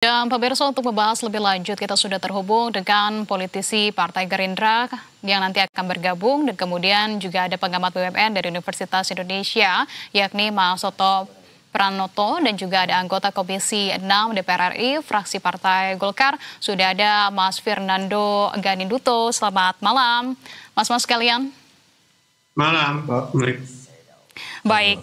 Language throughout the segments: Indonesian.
Dan pemirsa, untuk membahas lebih lanjut kita sudah terhubung dengan politisi Partai Gerindra yang nanti akan bergabung, dan kemudian juga ada pengamat BUMN dari Universitas Indonesia yakni Mas Soto Pranoto, dan juga ada anggota Komisi 6 DPR RI fraksi Partai Golkar. Sudah ada Mas Fernando Ganinduto. Selamat malam Mas-mas sekalian. Malam, Pak. Baik,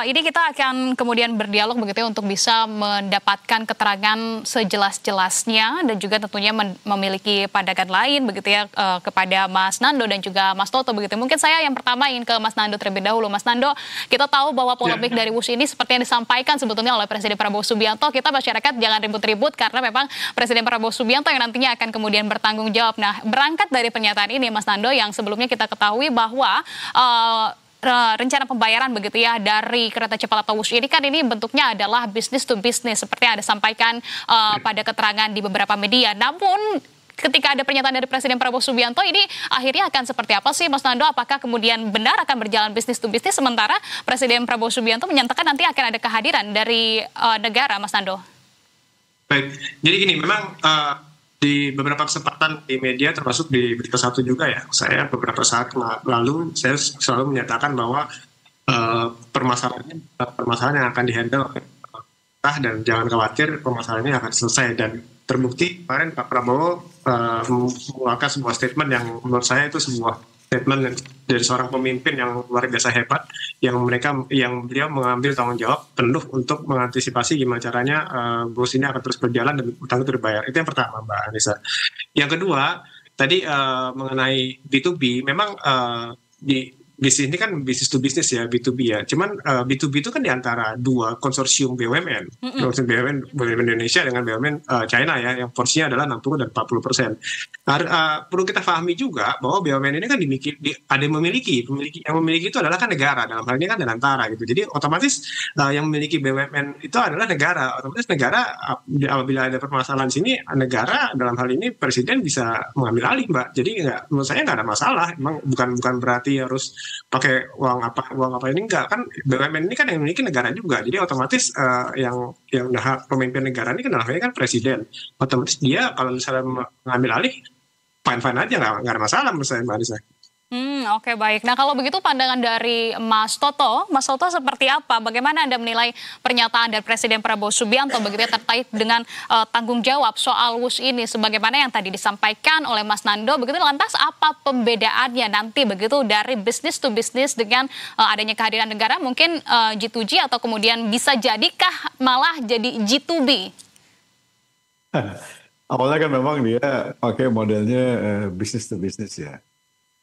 ini kita akan kemudian berdialog begitu ya untuk bisa mendapatkan keterangan sejelas-jelasnya, dan juga tentunya memiliki pandangan lain begitu ya kepada Mas Nando dan juga Mas Toto begitu. Mungkin saya yang pertama ingin ke Mas Nando terlebih dahulu. Mas Nando, kita tahu bahwa polemik dari WUS ini seperti yang disampaikan sebetulnya oleh Presiden Prabowo Subianto, kita masyarakat jangan ribut-ribut karena memang Presiden Prabowo Subianto yang nantinya akan kemudian bertanggung jawab. Nah, berangkat dari pernyataan ini Mas Nando, yang sebelumnya kita ketahui bahwa rencana pembayaran begitu ya dari kereta cepat atau WUS ini kan ini bentuknya adalah business to business seperti yang Anda sampaikan pada keterangan di beberapa media. Namun ketika ada pernyataan dari Presiden Prabowo Subianto, ini akhirnya akan seperti apa sih Mas Nando? Apakah kemudian benar akan berjalan business to business, sementara Presiden Prabowo Subianto menyatakan nanti akan ada kehadiran dari negara, Mas Nando? Baik, jadi gini, memang di beberapa kesempatan di media, termasuk di Berita Satu juga ya, saya beberapa saat lalu saya selalu menyatakan bahwa permasalahan yang akan dihandle oleh pemerintah, dan jangan khawatir, permasalahan ini akan selesai. Dan terbukti kemarin Pak Prabowo mengeluarkan sebuah statement yang menurut saya itu sebuah statement dari seorang pemimpin yang luar biasa hebat, yang beliau mengambil tanggung jawab penuh untuk mengantisipasi gimana caranya BUS ini akan terus berjalan dan utang itu dibayar. Itu yang pertama, Mbak Anissa. Yang kedua, tadi mengenai B2B, memang di bisnis ini kan bisnis to bisnis ya, B2B ya. Cuman B2B itu kan diantara dua konsorsium BUMN, konsorsium BUMN Indonesia dengan BUMN China ya, yang porsinya adalah 60 dan 40%. Perlu kita pahami juga bahwa BUMN ini kan ada yang memiliki itu adalah kan negara, dalam hal ini kan Danantara gitu. Jadi otomatis yang memiliki BUMN itu adalah negara. Otomatis negara, apabila ada permasalahan sini, negara dalam hal ini presiden bisa mengambil alih, Mbak. Jadi menurut saya nggak ada masalah. Emang bukan berarti harus pakai uang apa ini, enggak kan. BUMN ini kan yang memiliki negara juga, jadi otomatis yang pemimpin negara ini kan dalam hal ini kan presiden. Otomatis dia kalau misalnya mengambil alih, fine aja, nggak ada masalah menurut saya, Mbak Anissa. Oke, baik. Nah, kalau begitu pandangan dari Mas Toto seperti apa? Bagaimana Anda menilai pernyataan dari Presiden Prabowo Subianto begitu ya, terkait dengan tanggung jawab soal WUS ini, sebagaimana yang tadi disampaikan oleh Mas Nando begitu. Lantas apa pembedaannya nanti begitu dari business to business dengan adanya kehadiran negara, mungkin G2G, atau kemudian bisa jadikah malah jadi G2B? Awalnya kan memang dia pakai modelnya business to business ya.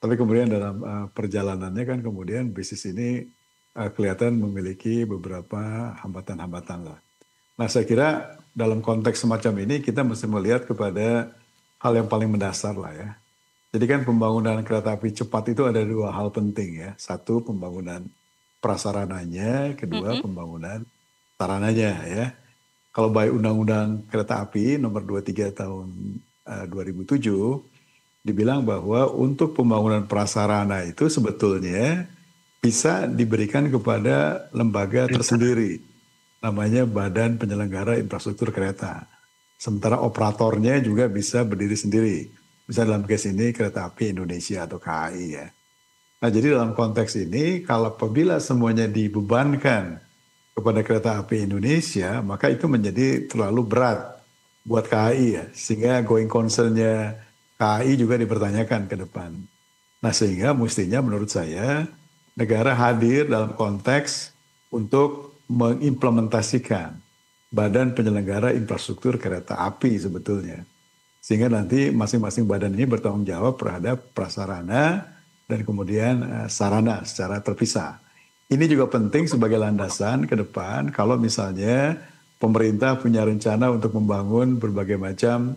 Tapi kemudian dalam perjalanannya kan kemudian bisnis ini kelihatan memiliki beberapa hambatan-hambatan lah. Nah, saya kira dalam konteks semacam ini kita mesti melihat kepada hal yang paling mendasar lah ya. Jadi kan pembangunan kereta api cepat itu ada dua hal penting ya. Satu, pembangunan prasarananya, kedua pembangunan sarananya ya. Kalau baik Undang-Undang Kereta Api nomor 23 tahun 2007, dibilang bahwa untuk pembangunan prasarana itu sebetulnya bisa diberikan kepada lembaga tersendiri, namanya Badan Penyelenggara Infrastruktur Kereta. Sementara operatornya juga bisa berdiri sendiri. Misalnya dalam case ini Kereta Api Indonesia atau KAI ya. Nah, jadi dalam konteks ini, kalau apabila semuanya dibebankan kepada Kereta Api Indonesia, maka itu menjadi terlalu berat buat KAI ya, sehingga going concern-nya KAI juga dipertanyakan ke depan. Nah, sehingga mestinya menurut saya negara hadir dalam konteks untuk mengimplementasikan Badan Penyelenggara Infrastruktur Kereta Api sebetulnya. Sehingga nanti masing-masing badan ini bertanggung jawab terhadap prasarana dan kemudian sarana secara terpisah. Ini juga penting sebagai landasan ke depan kalau misalnya pemerintah punya rencana untuk membangun berbagai macam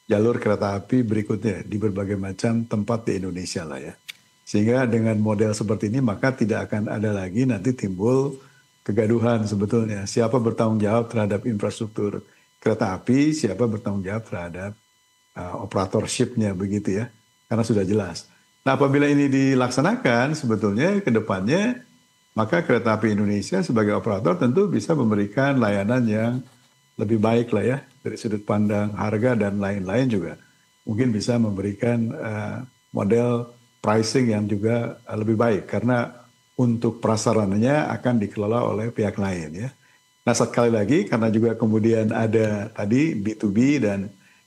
jalur kereta api berikutnya di berbagai macam tempat di Indonesia lah ya. Sehingga dengan model seperti ini maka tidak akan ada lagi nanti timbul kegaduhan sebetulnya. Siapa bertanggung jawab terhadap infrastruktur kereta api, siapa bertanggung jawab terhadap operatorship-nya begitu ya. Karena sudah jelas. Nah, apabila ini dilaksanakan sebetulnya ke depannya, maka Kereta Api Indonesia sebagai operator tentu bisa memberikan layanan yang lebih baik lah ya, dari sudut pandang harga dan lain-lain juga mungkin bisa memberikan model pricing yang juga lebih baik karena untuk prasarananya akan dikelola oleh pihak lain ya. Nah sekali lagi karena juga kemudian ada tadi B2B dan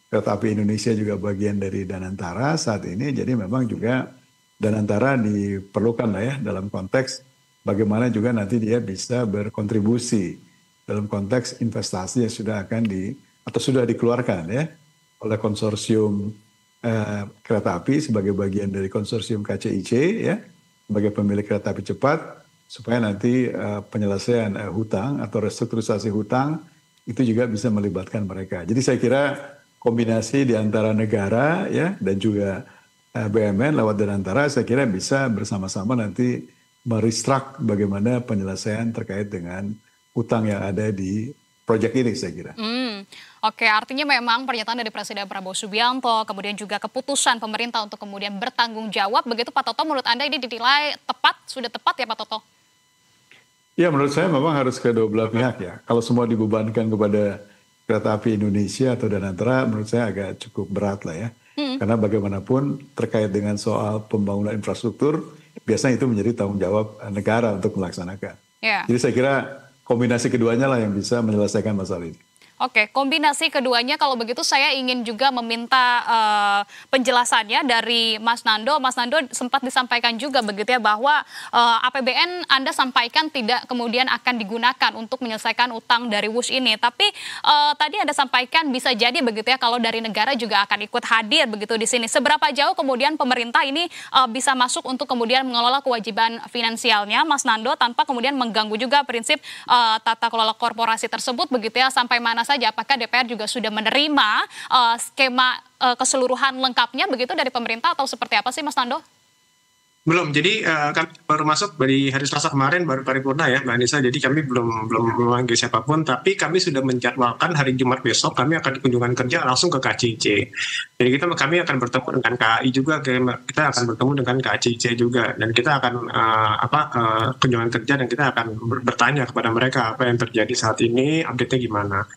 Kereta Api Indonesia juga bagian dari Danantara saat ini, jadi memang juga Danantara diperlukan lah ya dalam konteks bagaimana juga nanti dia bisa berkontribusi dalam konteks investasi yang sudah akan atau sudah dikeluarkan ya oleh konsorsium kereta api sebagai bagian dari konsorsium KCIC ya sebagai pemilik kereta api cepat supaya nanti penyelesaian hutang atau restrukturisasi hutang itu juga bisa melibatkan mereka. Jadi saya kira kombinasi di antara negara ya dan juga BUMN lewat Danantara saya kira bisa bersama-sama nanti merestruct bagaimana penyelesaian terkait dengan hutang yang ada di proyek ini saya kira. Oke, artinya memang pernyataan dari Presiden Prabowo Subianto, kemudian juga keputusan pemerintah untuk kemudian bertanggung jawab, begitu Pak Toto, menurut Anda ini dinilai tepat, sudah tepat ya Pak Toto? Ya menurut saya memang harus kedua belah pihak ya. Kalau semua dibebankan kepada Kereta Api Indonesia atau Danantara, menurut saya agak cukup berat lah ya. Karena bagaimanapun terkait dengan soal pembangunan infrastruktur, biasanya itu menjadi tanggung jawab negara untuk melaksanakan. Jadi saya kira kombinasi keduanya lah yang bisa menyelesaikan masalah ini. Oke, kombinasi keduanya kalau begitu saya ingin juga meminta penjelasannya dari Mas Nando. Mas Nando sempat disampaikan juga begitu ya bahwa APBN Anda sampaikan tidak kemudian akan digunakan untuk menyelesaikan utang dari WUS ini. Tapi tadi Anda sampaikan bisa jadi begitu ya kalau dari negara juga akan ikut hadir begitu di sini. Seberapa jauh kemudian pemerintah ini bisa masuk untuk kemudian mengelola kewajiban finansialnya Mas Nando tanpa kemudian mengganggu juga prinsip tata kelola korporasi tersebut begitu ya, sampai mana saja apakah DPR juga sudah menerima skema keseluruhan lengkapnya begitu dari pemerintah atau seperti apa sih Mas Nando? Belum, jadi kami baru masuk dari hari Selasa kemarin, baru paripurna ya Mbak Anissa, jadi kami belum memanggil siapapun, tapi kami sudah menjadwalkan hari Jumat besok kami akan kunjungan kerja langsung ke KCIC. Jadi kami akan bertemu dengan KAI juga, kita akan bertemu dengan KCIC juga, dan kita akan kunjungan kerja dan kita akan bertanya kepada mereka apa yang terjadi saat ini, update-nya gimana.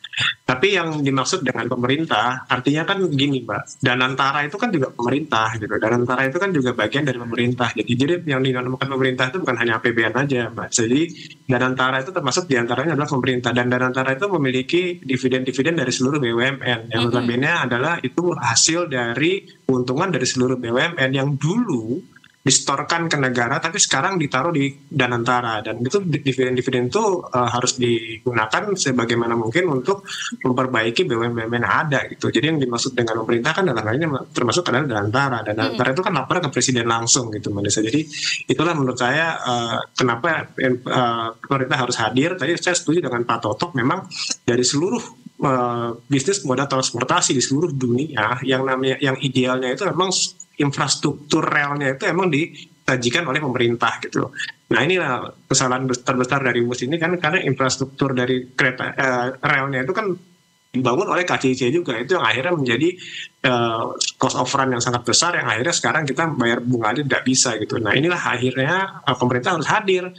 Tapi yang dimaksud dengan pemerintah, artinya kan gini Mbak, Danantara itu kan juga pemerintah gitu, Danantara itu kan juga bagian dari pemerintah. Jadi yang dinamakan pemerintah itu bukan hanya APBN aja, Mbak. Jadi Danantara itu termasuk diantaranya adalah pemerintah, dan Danantara itu memiliki dividen-dividen dari seluruh BUMN. Yang notabene adalah itu hasil dari keuntungan dari seluruh BUMN yang dulu distorkan ke negara, tapi sekarang ditaruh di Danantara, dan itu dividen-dividen itu harus digunakan sebagaimana mungkin untuk memperbaiki BUMN ada gitu. Jadi yang dimaksud dengan pemerintah kan dalam hal ini termasuk adalah Danantara, dan Danantara itu kan lapor ke presiden langsung gitu Mbak Desa. Jadi itulah menurut saya kenapa pemerintah harus hadir. Tadi saya setuju dengan Pak Toto, memang dari seluruh bisnis moda transportasi di seluruh dunia yang idealnya itu memang infrastruktur relnya itu emang disajikan oleh pemerintah gitu. Nah inilah kesalahan terbesar dari WUS ini kan, karena infrastruktur dari kereta relnya itu kan dibangun oleh KCIC juga, itu yang akhirnya menjadi cost of run yang sangat besar, yang akhirnya sekarang kita bayar bunganya tidak bisa gitu. Nah inilah akhirnya pemerintah harus hadir.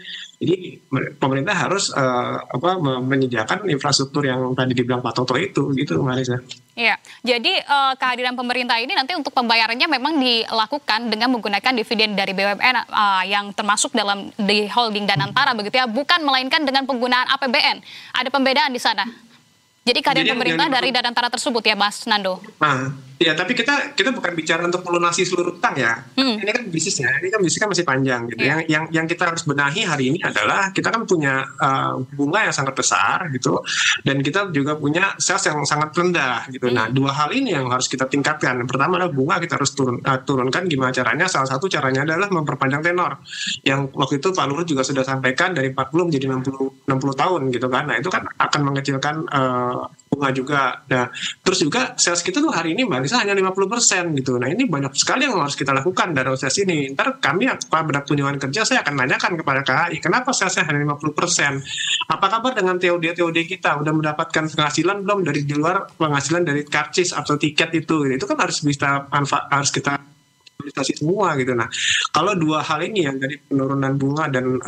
Jadi pemerintah harus menyediakan infrastruktur yang tadi dibilang Pak Toto itu gitu Mbak Risa. Iya, jadi kehadiran pemerintah ini nanti untuk pembayarannya memang dilakukan dengan menggunakan dividen dari BUMN yang termasuk dalam di holding Danantara begitu ya, bukan melainkan dengan penggunaan APBN. Ada pembedaan di sana. Jadi kehadiran pemerintah dari Danantara tersebut ya Mas Nando. Ya, tapi kita bukan bicara untuk melunasi seluruh utang ya. Ini kan bisnisnya, bisnisnya masih panjang gitu. Yang kita harus benahi hari ini adalah kita kan punya bunga yang sangat besar gitu, dan kita juga punya sales yang sangat rendah gitu. Nah, dua hal ini yang harus kita tingkatkan. Pertama adalah bunga kita harus turunkan. Gimana caranya? Salah satu caranya adalah memperpanjang tenor. Yang waktu itu Pak Luhut juga sudah sampaikan dari 40 menjadi 60 tahun gitu kan. Nah, itu kan akan mengecilkan bunga juga. Nah, terus juga sales kita tuh hari ini Mbak Lisa hanya 50% gitu. Nah, ini banyak sekali yang harus kita lakukan dalam sales ini. Ntar kami pada kunjungan kerja saya akan nanyakan kepada KAI, kenapa salesnya hanya 50%? Apa kabar dengan TOD kita? Udah mendapatkan penghasilan belum dari di luar penghasilan dari karcis atau tiket itu? Itu kan harus kita investasi semua gitu. Nah, kalau dua hal ini yang dari penurunan bunga dan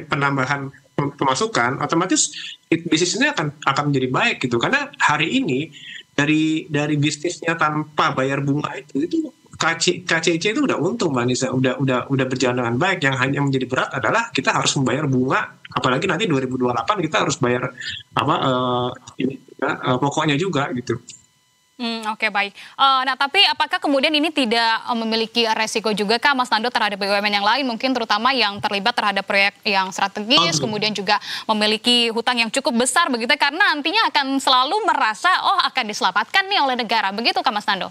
penambahan pemasukan, otomatis bisnisnya akan menjadi baik gitu. Karena hari ini dari bisnisnya tanpa bayar bunga itu KCC itu udah untung, Mbak Nisa, udah berjalan dengan baik. Yang hanya menjadi berat adalah kita harus membayar bunga, apalagi nanti 2028 kita harus bayar pokoknya juga gitu. Oke, baik. Nah, tapi apakah kemudian ini tidak memiliki resiko juga Kak, Mas Nando, terhadap BUMN yang lain, mungkin terutama yang terlibat terhadap proyek yang strategis, kemudian juga memiliki hutang yang cukup besar begitu, karena nantinya akan selalu merasa, akan diselamatkan nih oleh negara. Begitu Kak, Mas Nando?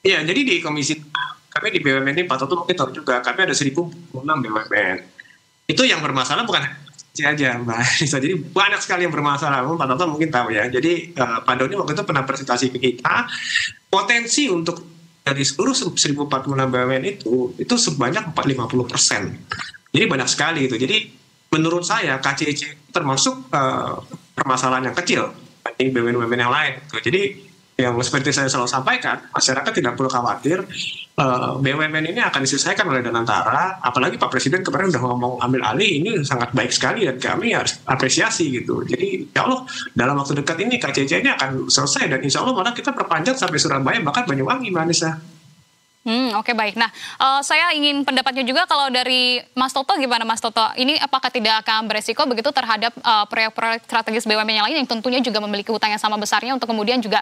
Iya, jadi di komisi kami di BUMN ini, Pak Toto mungkin tahu juga, kami ada 1.006 BUMN. Itu yang bermasalah bukan aja Mbak Nisa, jadi banyak sekali yang bermasalah. Pak Toto mungkin tahu ya. Jadi Pak Doni waktu itu pernah presentasi ke kita, potensi untuk dari seluruh 1.046 BUMN itu sebanyak 50%. Jadi banyak sekali itu. Jadi menurut saya KCC termasuk permasalahan yang kecil dibanding BUMN yang lain. Jadi yang seperti saya selalu sampaikan, masyarakat tidak perlu khawatir, BUMN ini akan diselesaikan oleh Danantara, apalagi Pak Presiden kemarin udah ngomong ambil alih, ini sangat baik sekali dan kami harus apresiasi gitu. Jadi ya Allah, dalam waktu dekat ini KCC ini akan selesai dan insya Allah malah kita perpanjang sampai Surabaya, bahkan Banyuwangi, Mbak Anissa. Oke, baik. Nah, saya ingin pendapatnya juga kalau dari Mas Toto, gimana Mas Toto? Ini apakah tidak akan beresiko begitu terhadap proyek-proyek strategis BUMN yang lain yang tentunya juga memiliki hutang yang sama besarnya untuk kemudian juga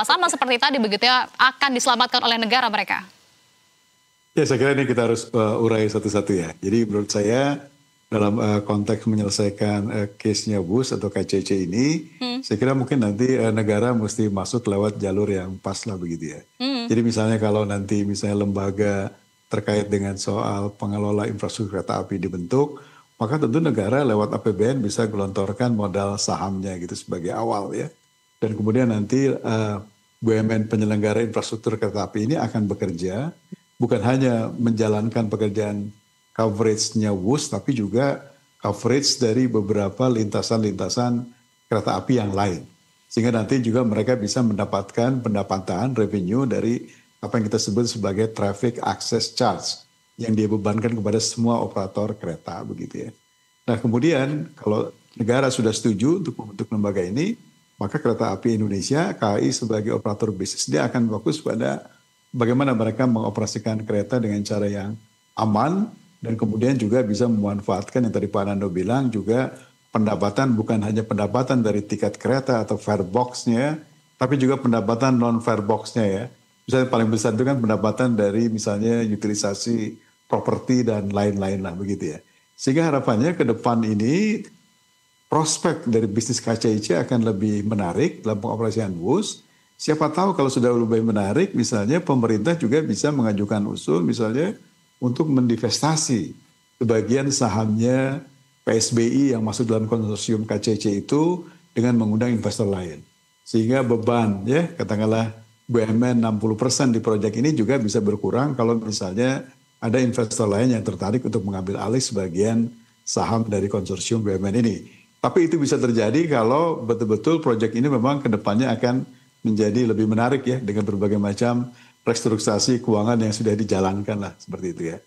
sama seperti tadi begitu ya, akan diselamatkan oleh negara mereka? Ya, saya kira ini kita harus urai satu-satu ya. Jadi menurut saya dalam konteks menyelesaikan case-nya BUS atau KCC ini, saya kira mungkin nanti negara mesti masuk lewat jalur yang pas lah begitu ya. Jadi misalnya kalau nanti misalnya lembaga terkait dengan soal pengelola infrastruktur kereta api dibentuk, maka tentu negara lewat APBN bisa gelontorkan modal sahamnya gitu sebagai awal ya. Dan kemudian nanti BUMN penyelenggara infrastruktur kereta api ini akan bekerja, bukan hanya menjalankan pekerjaan coverage-nya WUS, tapi juga coverage dari beberapa lintasan-lintasan kereta api yang lain. Sehingga nanti juga mereka bisa mendapatkan pendapatan revenue dari apa yang kita sebut sebagai traffic access charge yang dia bebankan kepada semua operator kereta begitu ya. Nah kemudian kalau negara sudah setuju untuk membentuk lembaga ini, maka Kereta Api Indonesia, KAI sebagai operator bisnis, dia akan fokus pada bagaimana mereka mengoperasikan kereta dengan cara yang aman, dan kemudian juga bisa memanfaatkan yang tadi Pak Nando bilang juga pendapatan bukan hanya pendapatan dari tiket kereta atau fare box-nya, tapi juga pendapatan non-fare box-nya ya. Misalnya paling besar itu kan pendapatan dari misalnya utilisasi properti dan lain-lain lah begitu ya. Sehingga harapannya ke depan ini prospek dari bisnis KCIC akan lebih menarik dalam pengoperasian bus. Siapa tahu kalau sudah lebih menarik, misalnya pemerintah juga bisa mengajukan usul misalnya untuk mendivestasi sebagian sahamnya PSBI yang masuk dalam konsorsium KCC itu dengan mengundang investor lain. Sehingga beban ya katakanlah BUMN 60% di proyek ini juga bisa berkurang kalau misalnya ada investor lain yang tertarik untuk mengambil alih sebagian saham dari konsorsium BUMN ini. Tapi itu bisa terjadi kalau betul-betul proyek ini memang kedepannya akan menjadi lebih menarik ya dengan berbagai macam restrukturisasi keuangan yang sudah dijalankan lah seperti itu ya.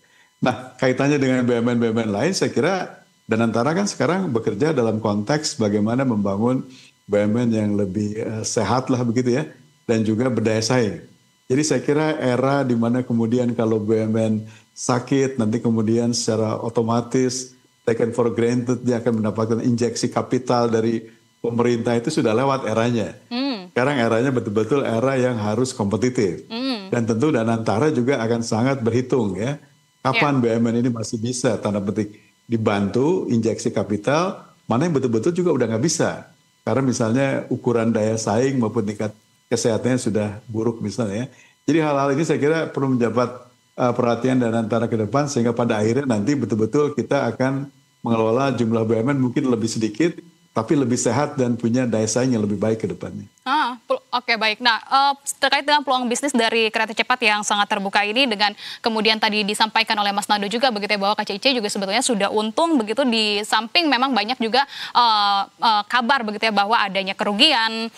Nah kaitannya dengan BUMN-BUMN lain saya kira Danantara kan sekarang bekerja dalam konteks bagaimana membangun BUMN yang lebih sehat lah begitu ya dan juga berdaya saing. Jadi saya kira era di mana kemudian kalau BUMN sakit nanti kemudian secara otomatis taken for granted dia akan mendapatkan injeksi kapital dari pemerintah itu sudah lewat eranya. Sekarang eranya betul-betul era yang harus kompetitif. Dan tentu Danantara juga akan sangat berhitung ya. Kapan BUMN ini masih bisa tanda petik dibantu injeksi kapital, mana yang betul-betul juga udah nggak bisa. Karena misalnya ukuran daya saing maupun tingkat kesehatannya sudah buruk misalnya. Jadi hal-hal ini saya kira perlu mendapat perhatian Danantara ke depan sehingga pada akhirnya nanti betul-betul kita akan mengelola jumlah BUMN mungkin lebih sedikit, tapi lebih sehat dan punya daya saing yang lebih baik ke depannya. Oke, baik. Nah, terkait dengan peluang bisnis dari kereta cepat yang sangat terbuka ini dengan kemudian tadi disampaikan oleh Mas Nando juga begitu ya bahwa KCC juga sebetulnya sudah untung begitu di samping memang banyak juga kabar begitu ya bahwa adanya kerugian.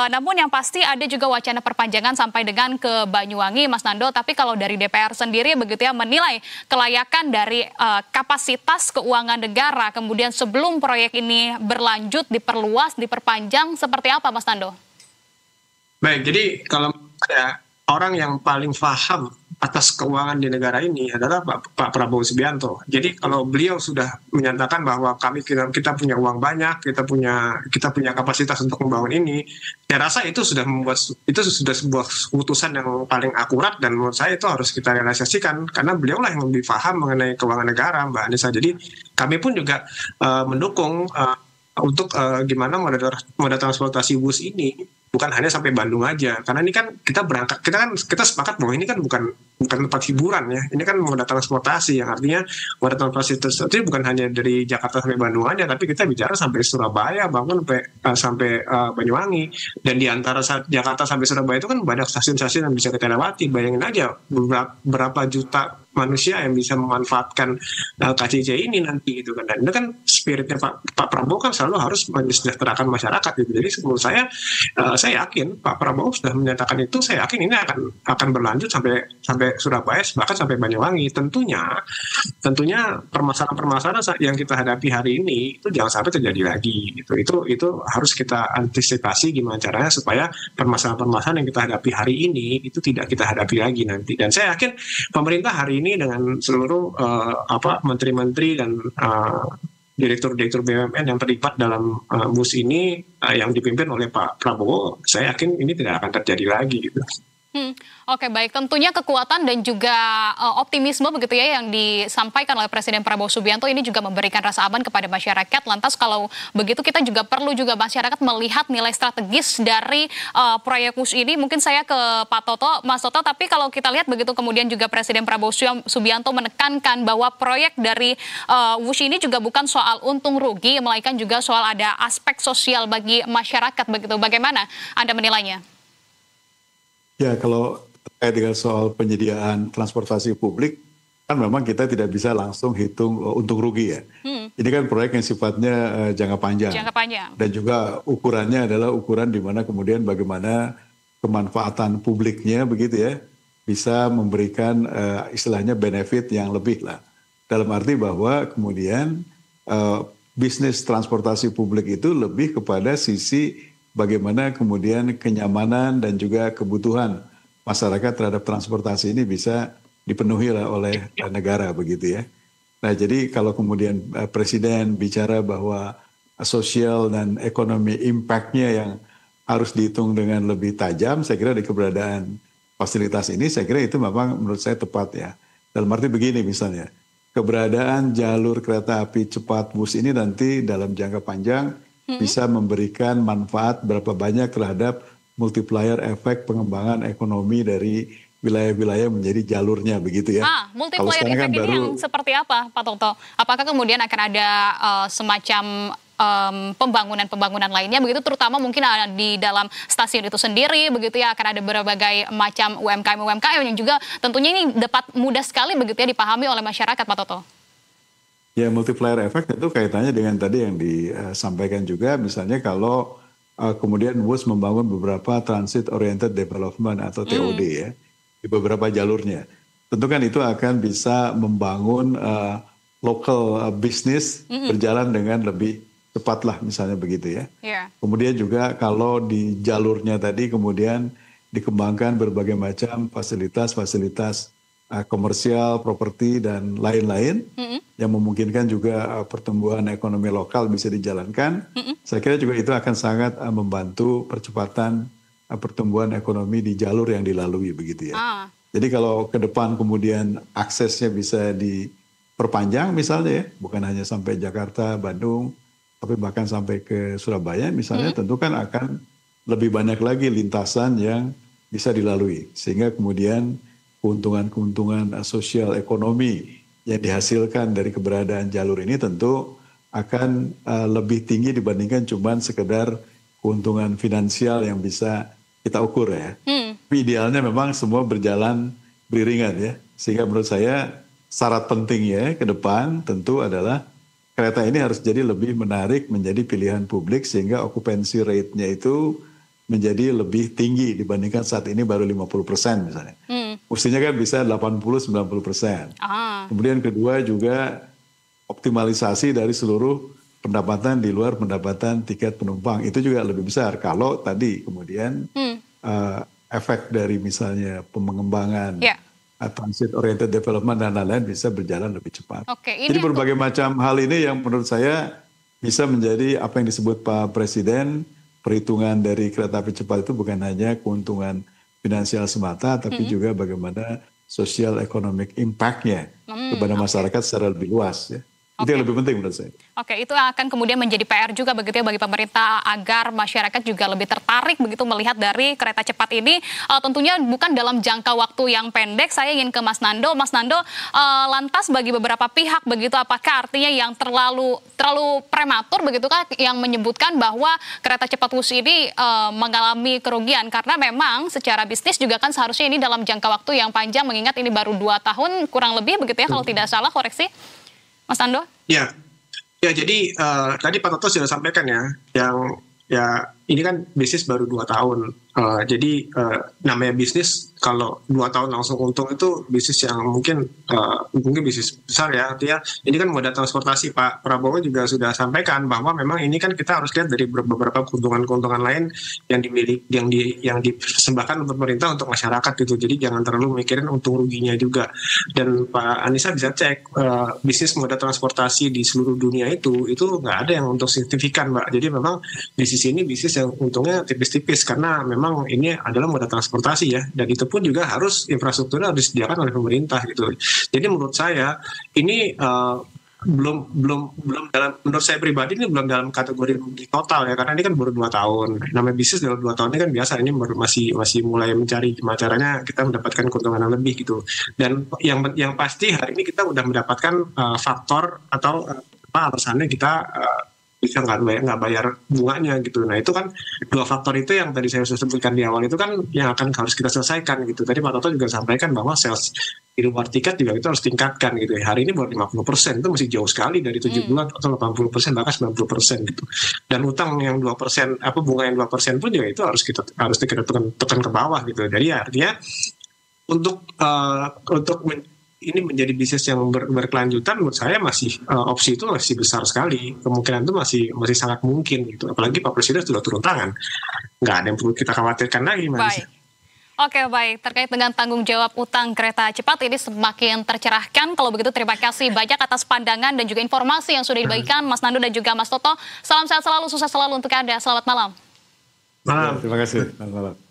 Namun yang pasti ada juga wacana perpanjangan sampai dengan ke Banyuwangi, Mas Nando. Tapi kalau dari DPR sendiri begitu ya menilai kelayakan dari kapasitas keuangan negara kemudian sebelum proyek ini berlanjut, diperluas, diperpanjang seperti apa, Mas Nando? Baik, jadi kalau ada orang yang paling paham atas keuangan di negara ini adalah Pak Prabowo Subianto. Jadi kalau beliau sudah menyatakan bahwa kita punya uang banyak, kita punya kapasitas untuk membangun ini, saya rasa itu sudah sebuah keputusan yang paling akurat dan menurut saya itu harus kita realisasikan karena beliau lah yang lebih paham mengenai keuangan negara, Mbak Anissa. Jadi kami pun juga mendukung untuk gimana moda transportasi bus ini bukan hanya sampai Bandung aja, karena ini kan kita sepakat bahwa ini kan bukan tempat hiburan ya, ini kan moda transportasi yang artinya moda transportasi itu bukan hanya dari Jakarta sampai Bandung aja, tapi kita bicara sampai Surabaya bahkan sampai Banyuwangi, dan di antara Jakarta sampai Surabaya itu kan banyak stasiun-stasiun yang bisa kita lewati. Bayangin aja berapa juta manusia yang bisa memanfaatkan KCC ini nanti gitu kan. Dan itu kan spiritnya Pak Prabowo kan selalu harus mensejahterakan masyarakat gitu. Jadi menurut saya yakin Pak Prabowo sudah menyatakan itu, saya yakin ini akan berlanjut sampai Surabaya bahkan sampai Banyuwangi. Tentunya permasalahan-permasalahan yang kita hadapi hari ini itu jangan sampai terjadi lagi gitu. Itu harus kita antisipasi gimana caranya supaya permasalahan-permasalahan yang kita hadapi hari ini itu tidak kita hadapi lagi nanti. Dan saya yakin pemerintah hari ini dengan seluruh menteri-menteri dan direktur-direktur BUMN yang terlibat dalam bus ini yang dipimpin oleh Pak Prabowo, saya yakin ini tidak akan terjadi lagi gitu. Oke, baik. Tentunya kekuatan dan juga optimisme begitu ya yang disampaikan oleh Presiden Prabowo Subianto ini juga memberikan rasa aman kepada masyarakat. Lantas kalau begitu kita juga perlu juga masyarakat melihat nilai strategis dari proyek WUS ini. Mungkin saya ke Pak Toto, Mas Toto, tapi kalau kita lihat begitu kemudian juga Presiden Prabowo Subianto menekankan bahwa proyek dari WUS ini juga bukan soal untung rugi, melainkan juga soal ada aspek sosial bagi masyarakat begitu. Bagaimana Anda menilainya? Ya, kalau terkait dengan soal penyediaan transportasi publik, kan memang kita tidak bisa langsung hitung untung rugi ya. Ini kan proyek yang sifatnya jangka panjang. Jangka panjang. Dan juga ukurannya adalah ukuran di mana kemudian bagaimana kemanfaatan publiknya begitu ya, bisa memberikan istilahnya benefit yang lebih lah. Dalam arti bahwa kemudian bisnis transportasi publik itu lebih kepada sisi bagaimana kemudian kenyamanan dan juga kebutuhan masyarakat terhadap transportasi ini bisa dipenuhi oleh negara begitu ya. Nah jadi kalau kemudian Presiden bicara bahwa sosial dan ekonomi impact-nya yang harus dihitung dengan lebih tajam, saya kira di keberadaan fasilitas ini saya kira itu memang menurut saya tepat ya. Dalam arti begini misalnya, keberadaan jalur kereta api cepat bus ini nanti dalam jangka panjang bisa memberikan manfaat berapa banyak terhadap multiplier efek pengembangan ekonomi dari wilayah-wilayah menjadi jalurnya begitu ya. Multiplier efek ini yang seperti apa Pak Toto? Apakah kemudian akan ada semacam pembangunan lainnya begitu, terutama mungkin di dalam stasiun itu sendiri begitu ya, akan ada berbagai macam UMKM yang juga tentunya ini dapat mudah sekali begitu ya dipahami oleh masyarakat Pak Toto? Ya, multiplier effect itu kaitannya dengan tadi yang disampaikan juga, misalnya kalau kemudian WUS membangun beberapa transit oriented development atau TOD ya, di beberapa jalurnya. Tentu kan itu akan bisa membangun local business berjalan dengan lebih cepat lah misalnya begitu ya. Yeah. Kemudian juga kalau di jalurnya tadi kemudian dikembangkan berbagai macam fasilitas-fasilitas komersial, properti, dan lain-lain yang memungkinkan juga pertumbuhan ekonomi lokal bisa dijalankan. Saya kira juga itu akan sangat membantu percepatan pertumbuhan ekonomi di jalur yang dilalui begitu ya. Jadi kalau ke depan kemudian aksesnya bisa diperpanjang misalnya ya, bukan hanya sampai Jakarta, Bandung, tapi bahkan sampai ke Surabaya misalnya, tentu kan akan lebih banyak lagi lintasan yang bisa dilalui. Sehingga kemudian keuntungan-keuntungan sosial ekonomi yang dihasilkan dari keberadaan jalur ini tentu akan lebih tinggi dibandingkan cuman sekedar keuntungan finansial yang bisa kita ukur ya. Hmm. Tapi idealnya memang semua berjalan beriringan ya. Sehingga menurut saya syarat pentingnya ke depan tentu adalah kereta ini harus jadi lebih menarik menjadi pilihan publik sehingga okupansi rate-nya itu menjadi lebih tinggi dibandingkan saat ini baru 50% misalnya. Mestinya kan bisa 80-90%. Kemudian kedua juga optimalisasi dari seluruh pendapatan di luar pendapatan tiket penumpang. Itu juga lebih besar kalau tadi kemudian efek dari misalnya pengembangan transit oriented development dan lain-lain bisa berjalan lebih cepat. Jadi berbagai macam hal ini yang menurut saya bisa menjadi apa yang disebut Pak Presiden, perhitungan dari kereta api cepat itu bukan hanya keuntungan finansial semata, tapi juga bagaimana social economic impact-nya kepada masyarakat secara lebih luas ya. Itu yang lebih penting menurut saya. Itu akan kemudian menjadi PR juga begitu ya bagi pemerintah agar masyarakat juga lebih tertarik begitu melihat dari kereta cepat ini. Tentunya bukan dalam jangka waktu yang pendek. Saya ingin ke Mas Nando. Mas Nando, lantas bagi beberapa pihak begitu, apakah artinya yang terlalu prematur begitu kan yang menyebutkan bahwa kereta cepat Wush ini mengalami kerugian karena memang secara bisnis juga kan seharusnya ini dalam jangka waktu yang panjang mengingat ini baru 2 tahun kurang lebih begitu ya kalau tidak salah, koreksi. Mas Nando? Ya, jadi tadi Pak Toto sudah sampaikan ya, ini kan bisnis baru 2 tahun. Jadi namanya bisnis kalau 2 tahun langsung untung itu bisnis yang mungkin bisnis besar ya. Artinya ini kan moda transportasi. Pak Prabowo juga sudah sampaikan bahwa memang ini kan kita harus lihat dari beberapa keuntungan-keuntungan lain yang dipersembahkan untuk pemerintah untuk masyarakat gitu. Jadi jangan terlalu mikirin untung ruginya juga. Dan Pak Anissa bisa cek bisnis moda transportasi di seluruh dunia itu nggak ada yang untung signifikan, Mbak. Jadi memang bisnis ini bisnis yang untungnya tipis-tipis karena memang ini adalah moda transportasi ya, dan itu pun juga harus infrastrukturnya harus disediakan oleh pemerintah gitu. Jadi menurut saya ini belum dalam, menurut saya pribadi ini belum dalam kategori rugi total ya, karena ini kan baru 2 tahun. Namanya bisnis dalam 2 tahun ini kan biasa, ini masih mulai mencari gimana caranya kita mendapatkan keuntungan yang lebih gitu. Dan yang pasti hari ini kita udah mendapatkan faktor atau alasannya kita bisa nggak bayar bunganya gitu. Nah itu kan 2 faktor itu yang tadi saya sudah sebutkan di awal itu kan yang akan harus kita selesaikan gitu. Tadi Pak Toto juga sampaikan bahwa sales di luar tiket juga itu harus tingkatkan gitu. Hari ini baru 50%, itu masih jauh sekali dari 7 bulan atau 80% bahkan 90% gitu. Dan utang yang 2%, bunga yang 2% pun juga itu harus kita tekan ke bawah gitu. Jadi artinya untuk ini menjadi bisnis yang berkelanjutan, menurut saya masih opsi itu masih besar sekali, kemungkinan itu masih sangat mungkin gitu. Apalagi Pak Presiden sudah turun tangan, nggak ada yang perlu kita khawatirkan lagi, Mas. Baik. Terkait dengan tanggung jawab utang kereta cepat ini semakin tercerahkan. Kalau begitu terima kasih banyak atas pandangan dan juga informasi yang sudah dibagikan Mas Nando dan juga Mas Toto. Salam sehat selalu, sukses selalu untuk Anda. Selamat malam. Terima kasih. Selamat malam.